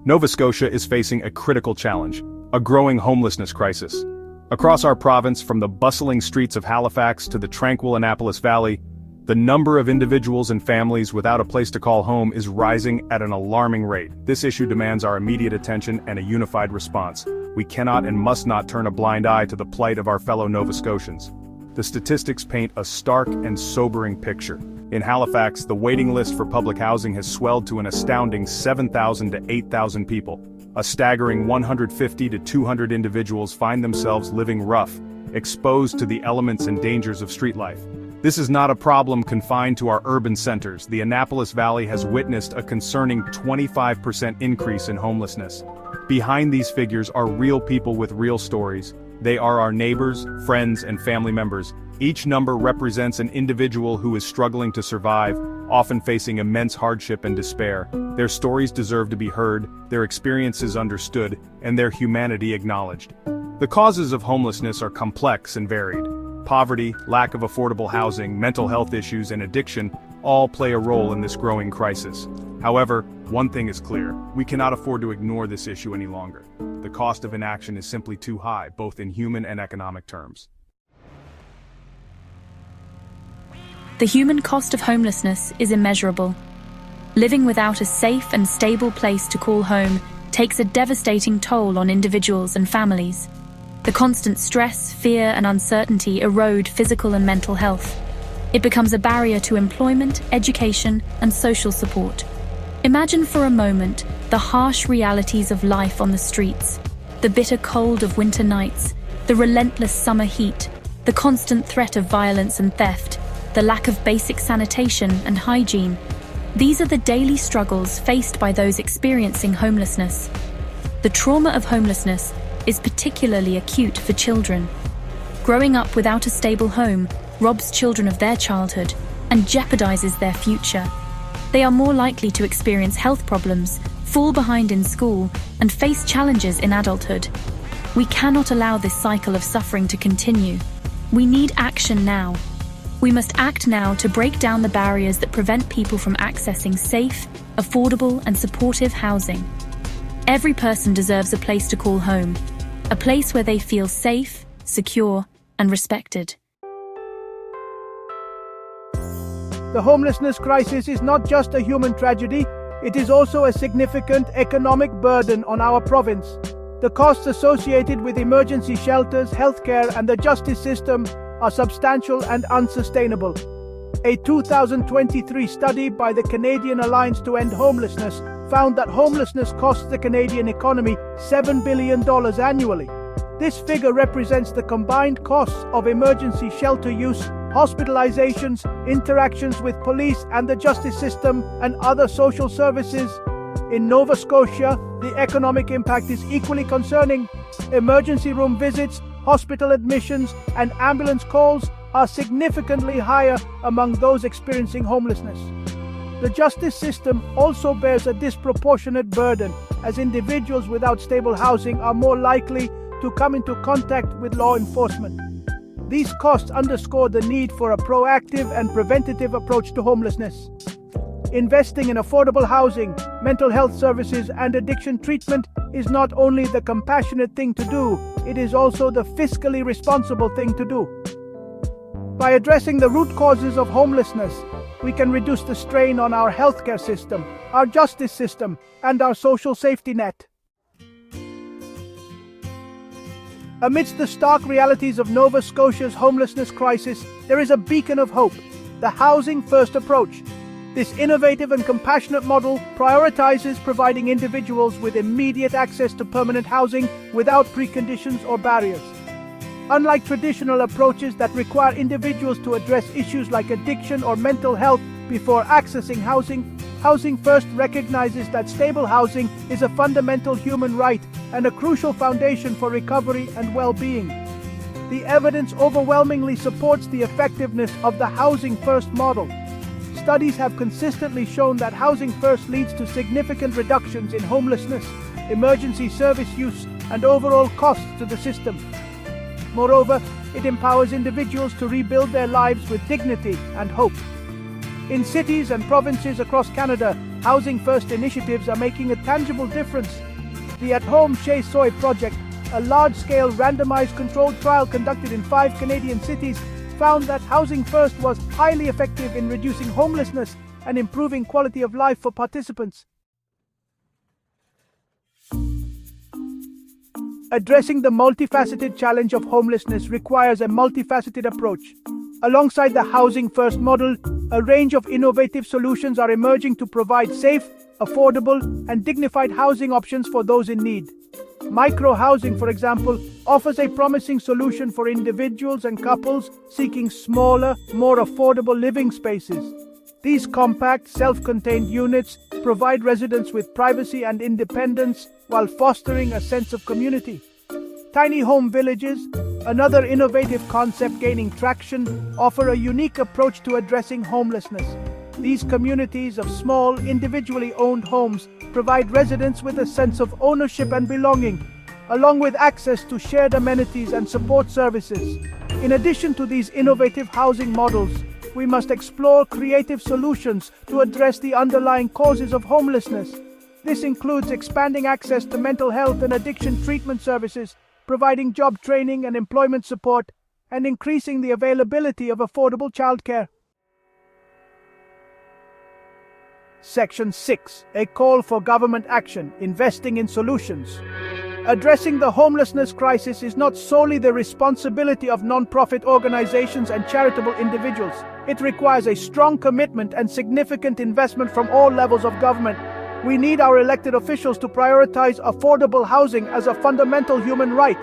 Nova Scotia is facing a critical challenge, a growing homelessness crisis. Across our province, from the bustling streets of Halifax to the tranquil Annapolis Valley, the number of individuals and families without a place to call home is rising at an alarming rate. This issue demands our immediate attention and a unified response. We cannot and must not turn a blind eye to the plight of our fellow Nova Scotians. The statistics paint a stark and sobering picture. In Halifax, the waiting list for public housing has swelled to an astounding 7,000 to 8,000 people. A staggering 150 to 200 individuals find themselves living rough, exposed to the elements and dangers of street life. This is not a problem confined to our urban centers. The Annapolis Valley has witnessed a concerning 25% increase in homelessness. Behind these figures are real people with real stories. They are our neighbors, friends, and family members. Each number represents an individual who is struggling to survive, often facing immense hardship and despair. Their stories deserve to be heard, their experiences understood, and their humanity acknowledged. The causes of homelessness are complex and varied. Poverty, lack of affordable housing, mental health issues, and addiction all play a role in this growing crisis. However, one thing is clear: we cannot afford to ignore this issue any longer. The cost of inaction is simply too high, both in human and economic terms. The human cost of homelessness is immeasurable. Living without a safe and stable place to call home takes a devastating toll on individuals and families. The constant stress, fear, and uncertainty erode physical and mental health. It becomes a barrier to employment, education, and social support. Imagine for a moment the harsh realities of life on the streets, the bitter cold of winter nights, the relentless summer heat, the constant threat of violence and theft, the lack of basic sanitation and hygiene. These are the daily struggles faced by those experiencing homelessness. The trauma of homelessness is particularly acute for children. Growing up without a stable home robs children of their childhood and jeopardizes their future. They are more likely to experience health problems, fall behind in school, and face challenges in adulthood. We cannot allow this cycle of suffering to continue. We need action now. We must act now to break down the barriers that prevent people from accessing safe, affordable, and supportive housing. Every person deserves a place to call home, a place where they feel safe, secure, and respected. The homelessness crisis is not just a human tragedy, it is also a significant economic burden on our province. The costs associated with emergency shelters, healthcare, and the justice system are substantial and unsustainable. A 2023 study by the Canadian Alliance to End Homelessness found that homelessness costs the Canadian economy $7 billion annually. This figure represents the combined costs of emergency shelter use, hospitalizations, interactions with police and the justice system, and other social services. In Nova Scotia, the economic impact is equally concerning. Emergency room visits, hospital admissions, and ambulance calls are significantly higher among those experiencing homelessness. The justice system also bears a disproportionate burden, as individuals without stable housing are more likely to come into contact with law enforcement. These costs underscore the need for a proactive and preventative approach to homelessness. Investing in affordable housing, mental health services, and addiction treatment is not only the compassionate thing to do, it is also the fiscally responsible thing to do. By addressing the root causes of homelessness, we can reduce the strain on our healthcare system, our justice system, and our social safety net. Amidst the stark realities of Nova Scotia's homelessness crisis, there is a beacon of hope: the Housing First approach. This innovative and compassionate model prioritizes providing individuals with immediate access to permanent housing without preconditions or barriers. Unlike traditional approaches that require individuals to address issues like addiction or mental health before accessing housing, Housing First recognizes that stable housing is a fundamental human right and a crucial foundation for recovery and well-being. The evidence overwhelmingly supports the effectiveness of the Housing First model. Studies have consistently shown that Housing First leads to significant reductions in homelessness, emergency service use, and overall costs to the system. Moreover, it empowers individuals to rebuild their lives with dignity and hope. In cities and provinces across Canada, Housing First initiatives are making a tangible difference. The At-Home Chez Soi project, a large-scale randomized controlled trial conducted in 5 Canadian cities, found that Housing First was highly effective in reducing homelessness and improving quality of life for participants. Addressing the multifaceted challenge of homelessness requires a multifaceted approach. Alongside the Housing First model, a range of innovative solutions are emerging to provide safe, affordable, and dignified housing options for those in need. Micro-housing, for example, offers a promising solution for individuals and couples seeking smaller, more affordable living spaces. These compact, self-contained units provide residents with privacy and independence while fostering a sense of community. Tiny home villages, another innovative concept gaining traction, offer a unique approach to addressing homelessness. These communities of small, individually owned homes provide residents with a sense of ownership and belonging, along with access to shared amenities and support services. In addition to these innovative housing models, we must explore creative solutions to address the underlying causes of homelessness. This includes expanding access to mental health and addiction treatment services, providing job training and employment support, and increasing the availability of affordable childcare. Section 6. A call for government action, investing in solutions. Addressing the homelessness crisis is not solely the responsibility of non-profit organizations and charitable individuals. It requires a strong commitment and significant investment from all levels of government. We need our elected officials to prioritize affordable housing as a fundamental human right.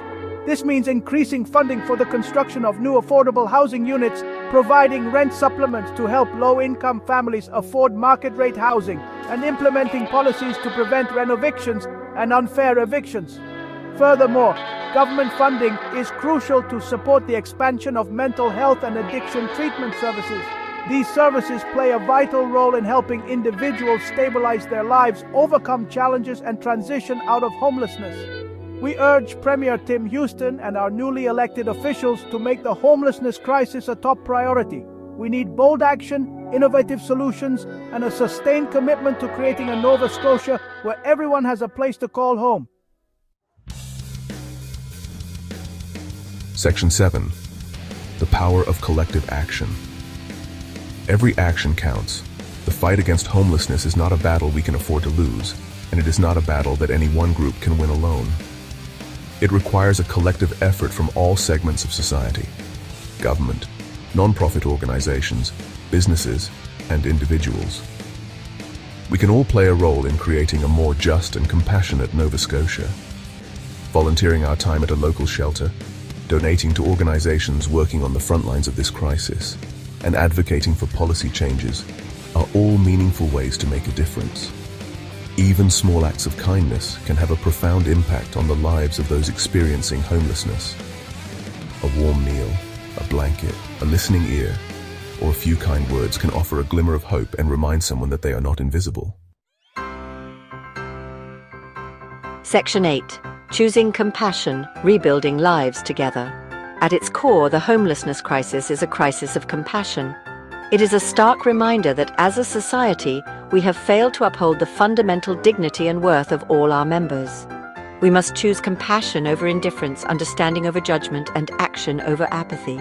This means increasing funding for the construction of new affordable housing units, providing rent supplements to help low-income families afford market-rate housing, and implementing policies to prevent renovictions and unfair evictions. Furthermore, government funding is crucial to support the expansion of mental health and addiction treatment services. These services play a vital role in helping individuals stabilize their lives, overcome challenges, and transition out of homelessness. We urge Premier Tim Houston and our newly elected officials to make the homelessness crisis a top priority. We need bold action, innovative solutions, and a sustained commitment to creating a Nova Scotia where everyone has a place to call home. Section 7. The power of collective action. Every action counts. The fight against homelessness is not a battle we can afford to lose, and it is not a battle that any one group can win alone. It requires a collective effort from all segments of society: government, non-profit organizations, businesses, and individuals. We can all play a role in creating a more just and compassionate Nova Scotia. Volunteering our time at a local shelter, donating to organizations working on the front lines of this crisis, and advocating for policy changes are all meaningful ways to make a difference. Even small acts of kindness can have a profound impact on the lives of those experiencing homelessness. A warm meal, a blanket, a listening ear, or a few kind words can offer a glimmer of hope and remind someone that they are not invisible. Section 8. Choosing compassion, rebuilding lives together. At its core, the homelessness crisis is a crisis of compassion. It is a stark reminder that as a society, we have failed to uphold the fundamental dignity and worth of all our members. We must choose compassion over indifference, understanding over judgment, and action over apathy.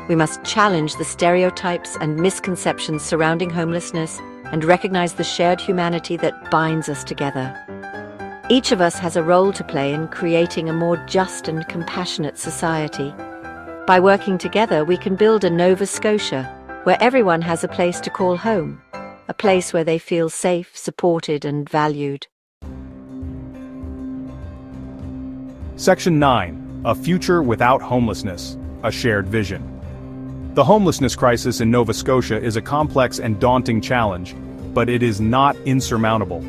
We must challenge the stereotypes and misconceptions surrounding homelessness and recognize the shared humanity that binds us together. Each of us has a role to play in creating a more just and compassionate society. By working together, we can build a Nova Scotia where everyone has a place to call home, a place where they feel safe, supported, and valued. Section 9. A future without homelessness, a shared vision. The homelessness crisis in Nova Scotia is a complex and daunting challenge, but it is not insurmountable.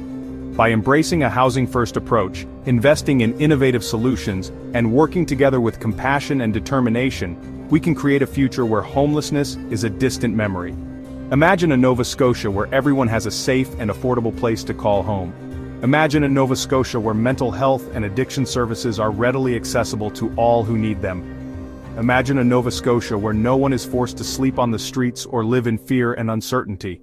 By embracing a housing-first approach, investing in innovative solutions, and working together with compassion and determination, we can create a future where homelessness is a distant memory. Imagine a Nova Scotia where everyone has a safe and affordable place to call home. Imagine a Nova Scotia where mental health and addiction services are readily accessible to all who need them. Imagine a Nova Scotia where no one is forced to sleep on the streets or live in fear and uncertainty.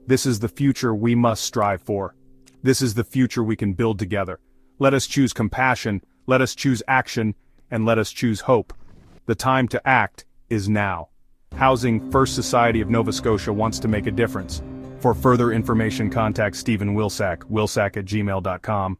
This is the future we must strive for. This is the future we can build together. Let us choose compassion, let us choose action, and let us choose hope. The time to act is now. Housing First Society of Nova Scotia wants to make a difference. For further information, contact Stephen Wilsack, wilsack@gmail.com.